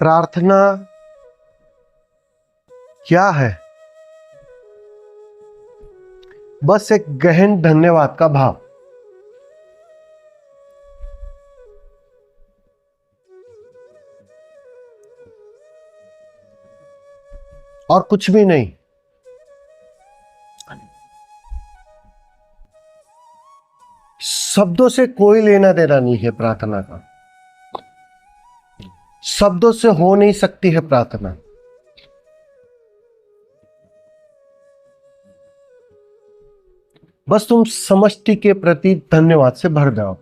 प्रार्थना क्या है? बस एक गहन धन्यवाद का भाव। और कुछ भी नहीं। शब्दों से कोई लेना देना नहीं है प्रार्थना का। शब्दों से हो नहीं सकती है प्रार्थना। बस तुम समष्टि के प्रति धन्यवाद से भर जाओ।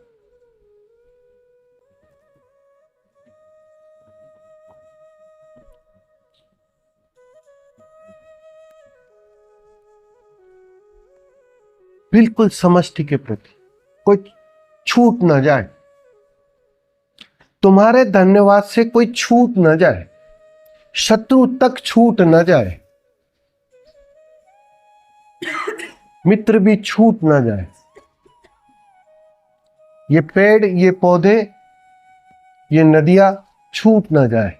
बिल्कुल समष्टि के प्रति कोई छूट ना जाए। तुम्हारे धन्यवाद से कोई छूट न जाए, शत्रु तक छूट न जाए, मित्र भी छूट न जाए, ये पेड़, ये पौधे, ये नदियां छूट न जाए,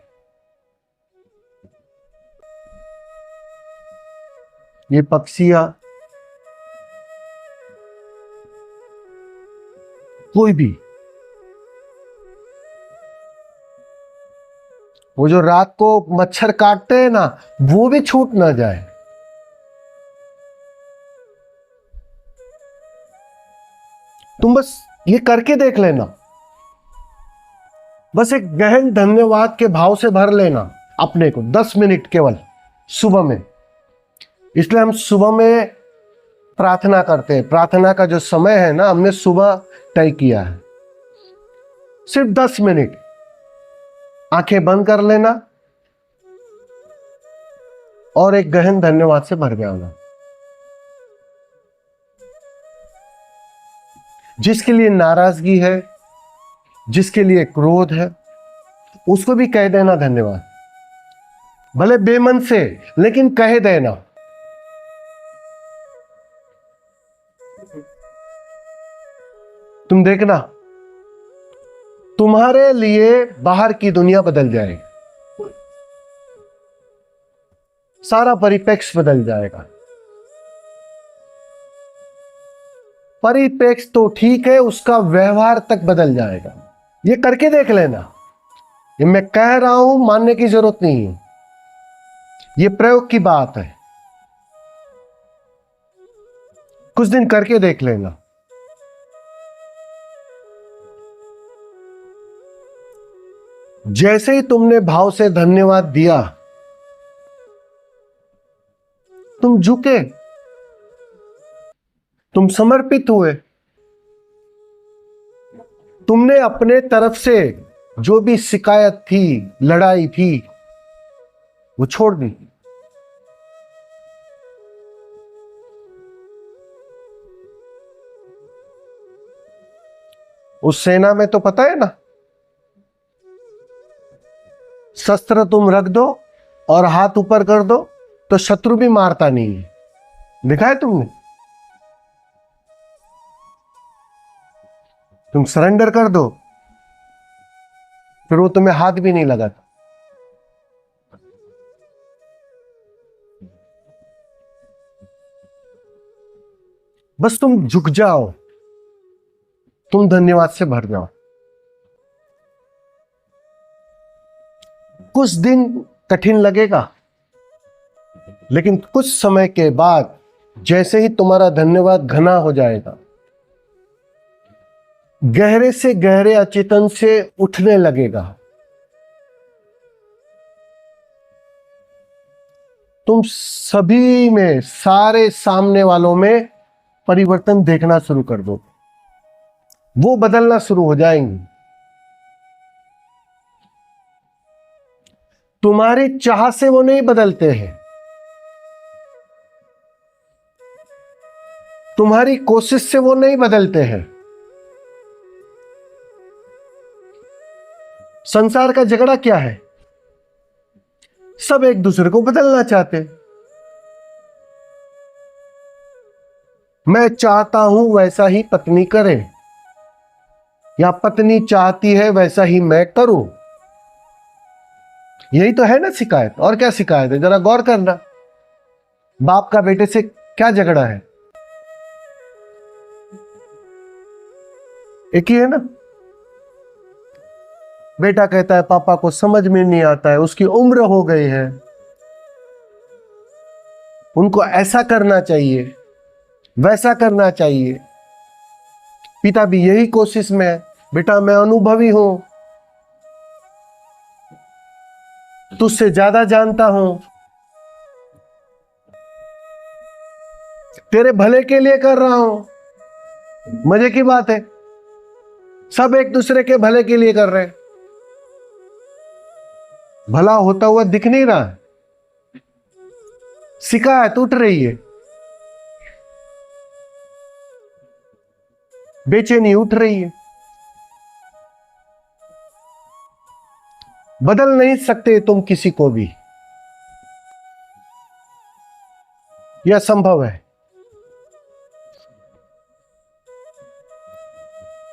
ये पक्षियां, कोई भी। वो जो रात को मच्छर काटते हैं ना, वो भी छूट ना जाए। तुम बस ये करके देख लेना। बस एक गहन धन्यवाद के भाव से भर लेना अपने को 10 मिनट केवल सुबह में। इसलिए हम सुबह में प्रार्थना करते हैं। प्रार्थना का जो समय है ना, हमने सुबह तय किया है। सिर्फ 10 मिनट आंखें बंद कर लेना और एक गहन धन्यवाद से भर जाना। जिसके लिए नाराजगी है, जिसके लिए क्रोध है, उसको भी कह देना धन्यवाद। भले बेमन से, लेकिन कह देना। तुम देखना, तुम्हारे लिए बाहर की दुनिया बदल जाएगी। सारा परिप्रेक्ष्य बदल जाएगा। परिप्रेक्ष्य तो ठीक है, उसका व्यवहार तक बदल जाएगा। ये करके देख लेना। ये मैं कह रहा हूं, मानने की जरूरत नहीं है। ये प्रयोग की बात है। कुछ दिन करके देख लेना। जैसे ही तुमने भाव से धन्यवाद दिया, तुम झुके, तुम समर्पित हुए। तुमने अपने तरफ से जो भी शिकायत थी, लड़ाई थी, वो छोड़ दी। उस सेना में तो पता है ना, शस्त्र तुम रख दो और हाथ ऊपर कर दो तो शत्रु भी मारता नहीं है। देखा है तुमने? तुम सरेंडर कर दो, फिर वो तुम्हें हाथ भी नहीं लगाता। बस तुम झुक जाओ, तुम धन्यवाद से भर जाओ। कुछ दिन कठिन लगेगा, लेकिन कुछ समय के बाद जैसे ही तुम्हारा धन्यवाद घना हो जाएगा, गहरे से गहरे अचेतन से उठने लगेगा, तुम सभी में, सारे सामने वालों में परिवर्तन देखना शुरू कर दो। वो बदलना शुरू हो जाएंगे। तुम्हारी चाह से वो नहीं बदलते हैं, तुम्हारी कोशिश से वो नहीं बदलते हैं। संसार का झगड़ा क्या है? सब एक दूसरे को बदलना चाहते हैं। मैं चाहता हूं वैसा ही पत्नी करे, या पत्नी चाहती है वैसा ही मैं करूं। यही तो है ना शिकायत, और क्या शिकायत है? जरा गौर करना, बाप का बेटे से क्या झगड़ा है? एक ही है ना। बेटा कहता है पापा को समझ में नहीं आता है, उसकी उम्र हो गई है, उनको ऐसा करना चाहिए, वैसा करना चाहिए। पिता भी यही कोशिश में है, बेटा मैं अनुभवी हूं, तुझसे ज्यादा जानता हूं, तेरे भले के लिए कर रहा हूं। मजे की बात है, सब एक दूसरे के भले के लिए कर रहे हैं, भला होता हुआ दिख नहीं रहा है, शिकायत उठ रही है, बेचैनी उठ रही है। बदल नहीं सकते तुम किसी को भी, यह असंभव है।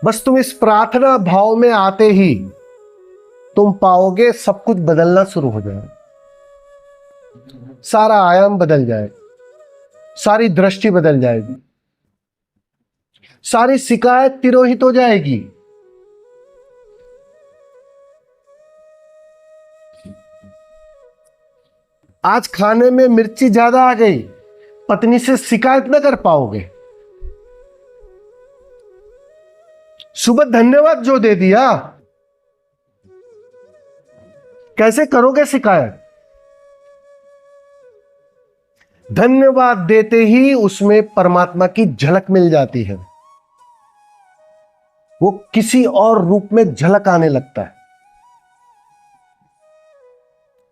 बस तुम इस प्रार्थना भाव में आते ही तुम पाओगे सब कुछ बदलना शुरू हो जाए, सारा आयाम बदल जाए, सारी दृष्टि बदल जाएगी, सारी शिकायत तिरोहित हो जाएगी। आज खाने में मिर्ची ज्यादा आ गई, पत्नी से शिकायत न कर पाओगे। सुबह धन्यवाद जो दे दिया, कैसे करोगे शिकायत? धन्यवाद देते ही उसमें परमात्मा की झलक मिल जाती है, वो किसी और रूप में झलक आने लगता है।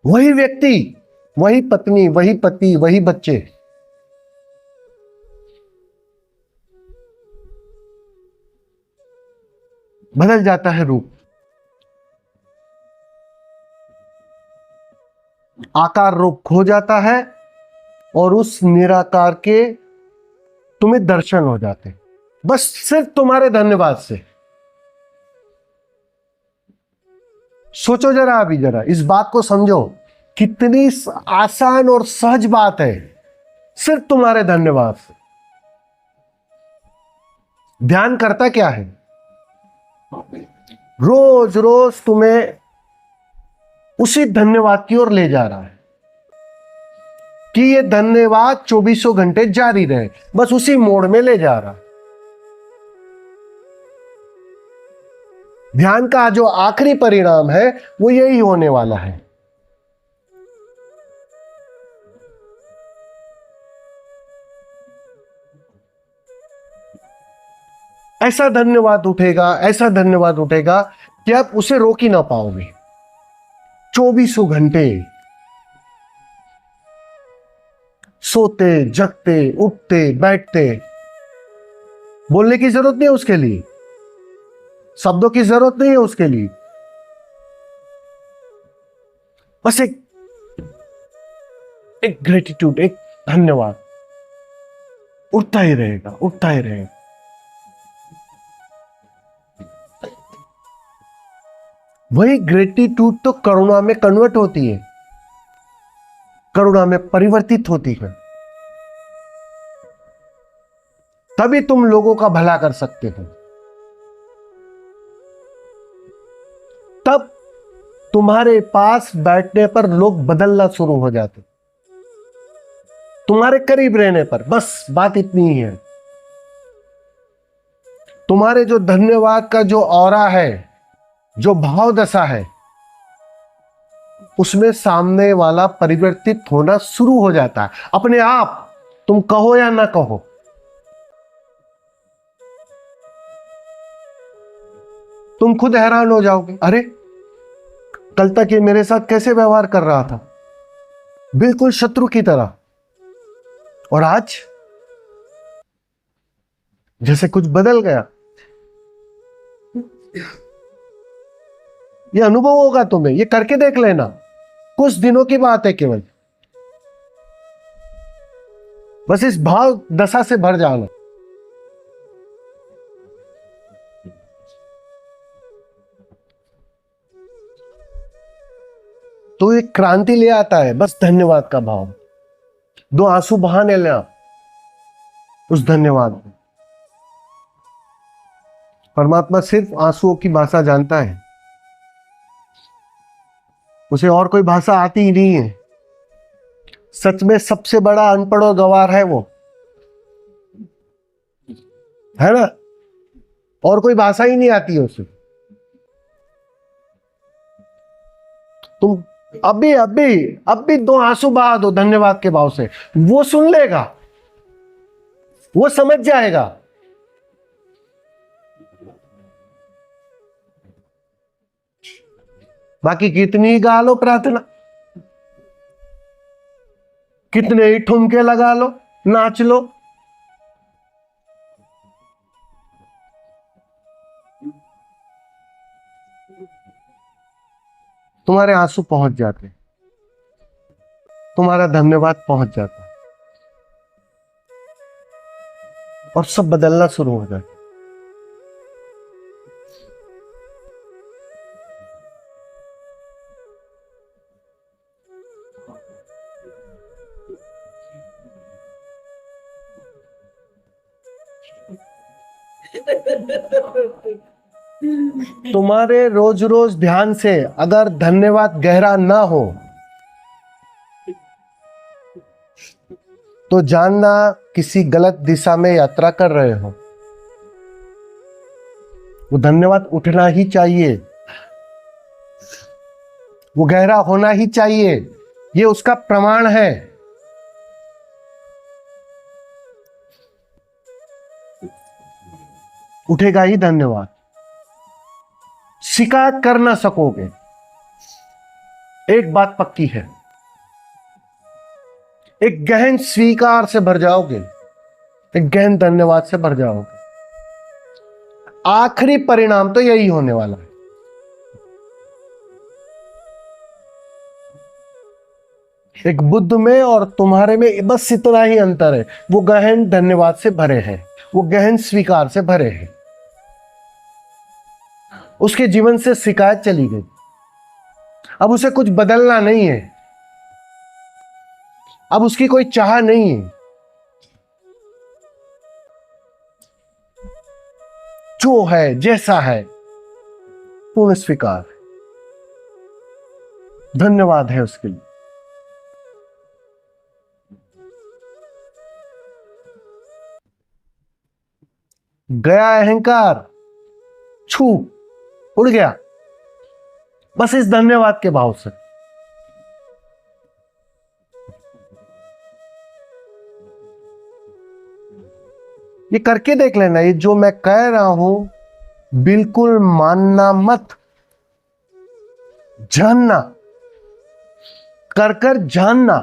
वही व्यक्ति, वही पत्नी, वही पति, वही बच्चे बदल जाता है रूप, आकार रूप खो जाता है, और उस निराकार के तुम्हें दर्शन हो जाते, बस सिर्फ तुम्हारे धन्यवाद से। सोचो जरा, अभी जरा इस बात को समझो, कितनी आसान और सहज बात है, सिर्फ तुम्हारे धन्यवाद से। ध्यान करता क्या है? रोज रोज तुम्हें उसी धन्यवाद की ओर ले जा रहा है कि ये धन्यवाद 24 घंटे जारी रहे, बस उसी मोड़ में ले जा रहा है। ध्यान का जो आखिरी परिणाम है वो यही होने वाला है। ऐसा धन्यवाद उठेगा, ऐसा धन्यवाद उठेगा कि आप उसे रोक ही ना पाओगे। 24 घंटे सोते जगते उठते बैठते, बोलने की जरूरत नहीं है उसके लिए, शब्दों की जरूरत नहीं है उसके लिए, बस एक ग्रेटिट्यूड, एक धन्यवाद उठता ही रहेगा, उठता ही रहेगा। वही ग्रेटिट्यूड तो करुणा में कन्वर्ट होती है, करुणा में परिवर्तित होती है। तभी तुम लोगों का भला कर सकते हो, तब तुम्हारे पास बैठने पर लोग बदलना शुरू हो जाते, तुम्हारे करीब रहने पर। बस बात इतनी ही है। तुम्हारे जो धन्यवाद का जो ऑरा है, जो भाव दशा है, उसमें सामने वाला परिवर्तित होना शुरू हो जाता है अपने आप, तुम कहो या ना कहो। तुम खुद हैरान हो जाओगे, अरे कल तक ये मेरे साथ कैसे व्यवहार कर रहा था, बिल्कुल शत्रु की तरह, और आज जैसे कुछ बदल गया। ये अनुभव होगा तुम्हें, ये करके देख लेना, कुछ दिनों की बात है केवल। बस इस भाव दशा से भर जाना। तो क्रांति ले आता है बस धन्यवाद का भाव। 2 आंसू बहाने ले आप उस धन्यवाद में। परमात्मा सिर्फ आंसुओं की भाषा जानता है, उसे और कोई भाषा आती ही नहीं है। सच में सबसे बड़ा अनपढ़ और गवार है वो, है ना? और कोई भाषा ही नहीं आती है उसे। तुम अभी 2 आंसू बहा दो धन्यवाद के भाव से, वो सुन लेगा, वो समझ जाएगा। बाकी कितनी ही गा लो प्रार्थना, कितने ही ठुमके लगा लो, नाच लो, तुम्हारे आंसू पहुंच जाते, तुम्हारा धन्यवाद पहुंच जाता और सब बदलना शुरू हो जाता। तुम्हारे रोज रोज ध्यान से अगर धन्यवाद गहरा ना हो तो जानना किसी गलत दिशा में यात्रा कर रहे हो। वो धन्यवाद उठना ही चाहिए, वो गहरा होना ही चाहिए, ये उसका प्रमाण है। उठेगा ही धन्यवाद, शिकायत कर ना सकोगे। एक बात पक्की है, एक गहन स्वीकार से भर जाओगे, एक गहन धन्यवाद से भर जाओगे। आखिरी परिणाम तो यही होने वाला है। एक बुद्ध में और तुम्हारे में बस इतना ही अंतर है, वो गहन धन्यवाद से भरे हैं, वो गहन स्वीकार से भरे हैं। उसके जीवन से शिकायत चली गई, अब उसे कुछ बदलना नहीं है, अब उसकी कोई चाह नहीं है। जो है जैसा है पूर्ण स्वीकार, धन्यवाद है उसके लिए। गया अहंकार, छू उड़ गया बस इस धन्यवाद के भाव से। ये करके देख लेना, ये जो मैं कह रहा हूं बिल्कुल मानना मत, जानना, कर कर जानना।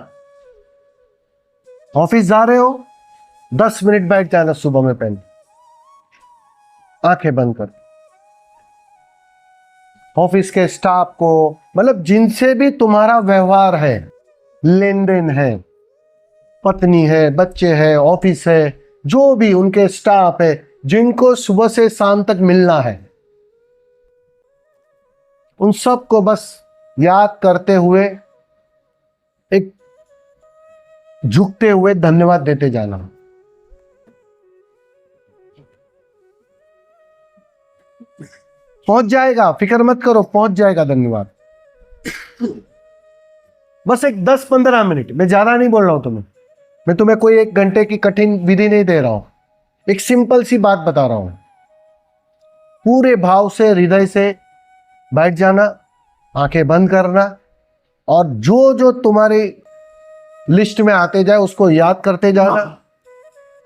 ऑफिस जा रहे हो 10 मिनट बैठ जाना सुबह में पहले, आंखें बंद कर। ऑफिस के स्टाफ को, मतलब जिनसे भी तुम्हारा व्यवहार है, लेन देन है, पत्नी है, बच्चे हैं, ऑफिस है, जो भी उनके स्टाफ है, जिनको सुबह से शाम तक मिलना है, उन सबको बस याद करते हुए एक झुकते हुए धन्यवाद देते जाना। पहुंच जाएगा, फिक्र मत करो, पहुंच जाएगा धन्यवाद। बस एक 10-15 मिनट, मैं ज्यादा नहीं बोल रहा हूं तुम्हें, मैं तुम्हें कोई 1 घंटे की कठिन विधि नहीं दे रहा हूं, एक सिंपल सी बात बता रहा हूं। पूरे भाव से, हृदय से बैठ जाना, आंखें बंद करना और जो जो तुम्हारी लिस्ट में आते जाए उसको याद करते जाना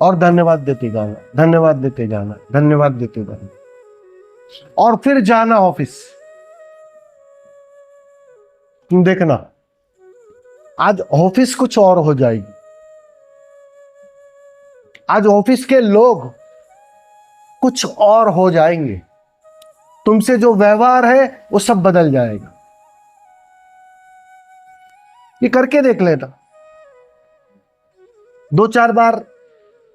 और धन्यवाद देते जाना, धन्यवाद देते जाना, धन्यवाद देते जाना। और फिर जाना ऑफिस। तुम देखना आज ऑफिस कुछ और हो जाएगी, आज ऑफिस के लोग कुछ और हो जाएंगे, तुमसे जो व्यवहार है वो सब बदल जाएगा। ये करके देख लेना, 2-4 बार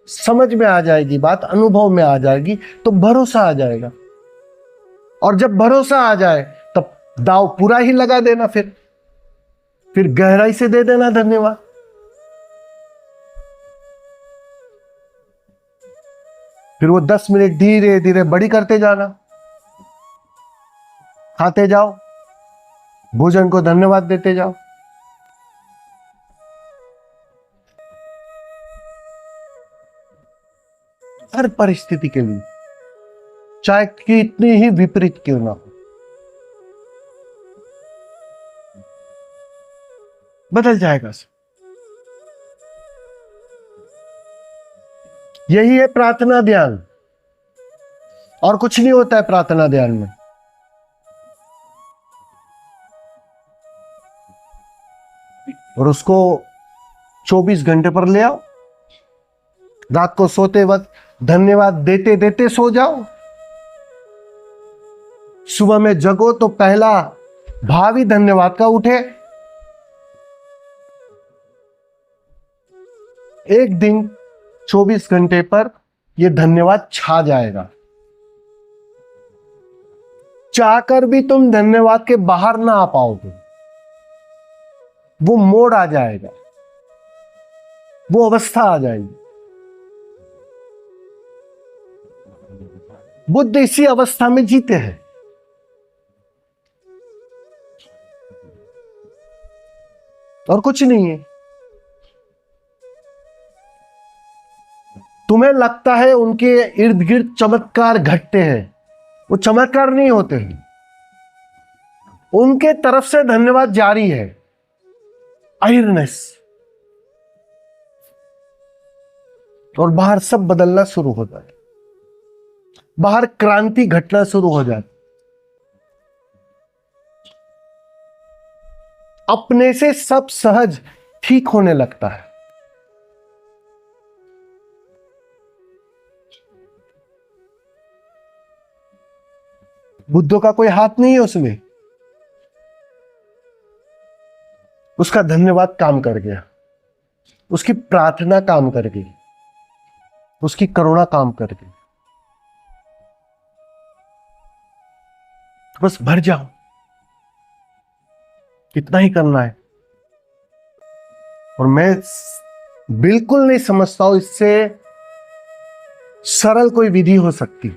समझ में आ जाएगी बात, अनुभव में आ जाएगी तो भरोसा आ जाएगा। और जब भरोसा आ जाए तब दाव पूरा ही लगा देना। फिर फिर गहराई से दे देना धन्यवाद। फिर वो 10 मिनट धीरे धीरे बड़ी करते जाना। खाते जाओ, भोजन को धन्यवाद देते जाओ। हर परिस्थिति के लिए, चाहे कितनी ही विपरीत क्यों ना हो, बदल जाएगा सब। यही है प्रार्थना ध्यान, और कुछ नहीं होता है प्रार्थना ध्यान में। और उसको 24 घंटे पर ले आओ। रात को सोते वक्त धन्यवाद देते देते सो जाओ। सुबह में जगो तो पहला भाव ही धन्यवाद का उठे। एक दिन 24 घंटे पर यह धन्यवाद छा जाएगा। चाहकर भी तुम धन्यवाद के बाहर ना आ पाओगे। वो मोड़ आ जाएगा, वो अवस्था आ जाएगी। बुद्ध इसी अवस्था में जीते हैं। और कुछ नहीं है। तुम्हें लगता है उनके इर्द गिर्द चमत्कार घटते हैं, वो चमत्कार नहीं होते हैं। उनके तरफ से धन्यवाद जारी है। अहिर्नेस। और बाहर सब बदलना शुरू हो जाए, बाहर क्रांति घटना शुरू हो जाए। अपने से सब सहज ठीक होने लगता है। बुद्धों का कोई हाथ नहीं है उसमें। उसका धन्यवाद काम कर गया, उसकी प्रार्थना काम कर गई, उसकी करुणा काम कर गई। बस भर जाओ, इतना ही करना है। और मैं बिल्कुल नहीं समझता हूं इससे सरल कोई विधि हो सकती।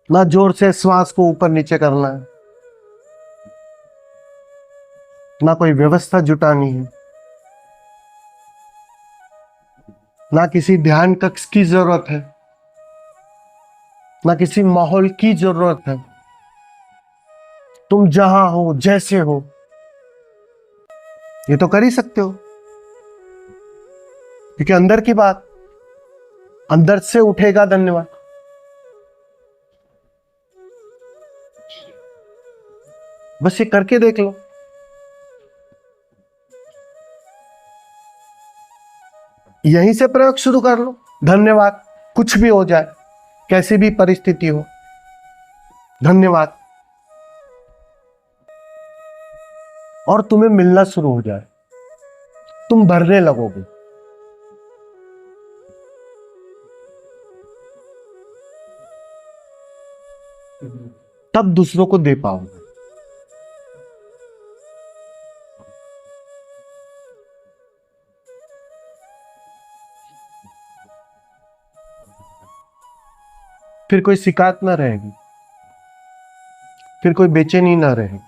ना जोर से श्वास को ऊपर नीचे करना है, ना कोई व्यवस्था जुटानी है, ना किसी ध्यान कक्ष की जरूरत है, ना किसी माहौल की जरूरत है। तुम जहां हो, जैसे हो, ये तो कर ही सकते हो। क्योंकि अंदर की बात, अंदर से उठेगा धन्यवाद। बस ये करके देख लो। यहीं से प्रयोग शुरू कर लो। धन्यवाद, कुछ भी हो जाए, कैसी भी परिस्थिति हो, धन्यवाद। और तुम्हें मिलना शुरू हो जाए, तुम भरने लगोगे। तब दूसरों को दे पाओगे। फिर कोई शिकायत ना रहेगी, फिर कोई बेचैनी ना रहेगी।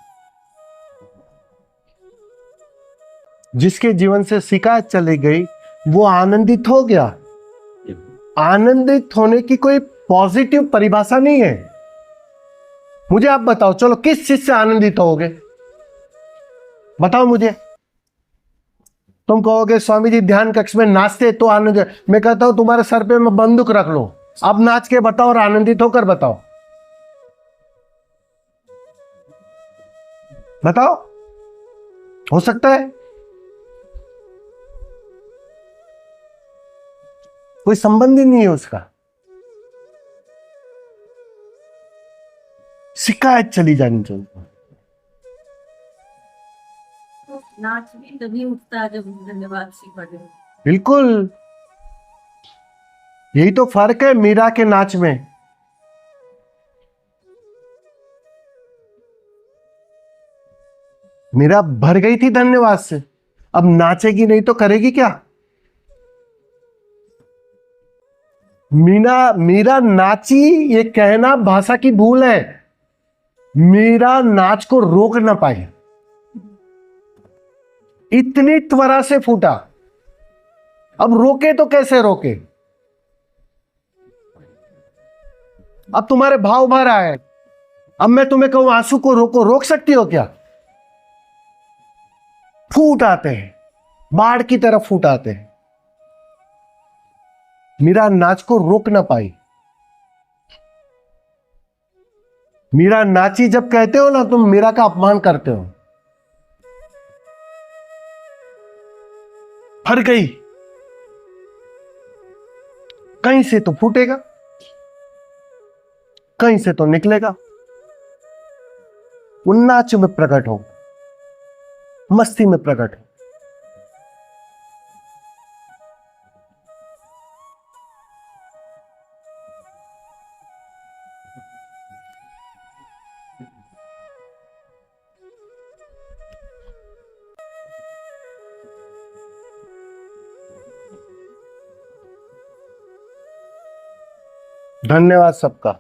जिसके जीवन से शिकायत चली गई वो आनंदित हो गया। आनंदित होने की कोई पॉजिटिव परिभाषा नहीं है। मुझे आप बताओ, चलो किस चीज से आनंदित होगे? बताओ मुझे। तुम कहोगे स्वामी जी ध्यान कक्ष में नाचते तो आनंद। मैं कहता हूं तुम्हारे सर पे मैं बंदूक रख लो, अब नाच के बताओ और आनंदित होकर बताओ। बताओ, हो सकता है? कोई संबंध ही नहीं है उसका। शिकायत चली जानी चाहिए। नाच भी तभी उठता है जब धन्यवाद सी पड़े। बिल्कुल, यही तो फर्क है मीरा के नाच में। मीरा भर गई थी धन्यवाद से, अब नाचेगी नहीं तो करेगी क्या? मीरा नाची ये कहना भाषा की भूल है। मीरा नाच को रोक ना पाई, इतनी त्वरा से फूटा। अब रोके तो कैसे रोके? अब तुम्हारे भाव भर आए, अब मैं तुम्हें कहूं आंसू को रोको, रोक सकती हो क्या? फूट आते हैं, बाढ़ की तरफ फूट आते हैं। मीरा नाच को रोक ना पाई। मीरा नाची जब कहते हो ना, तुम मीरा का अपमान करते हो। भर गई, कहीं से तो फूटेगा, कहीं से तो निकलेगा। वो नाच में प्रकट हो, मस्ती में प्रकट हो। धन्यवाद सबका।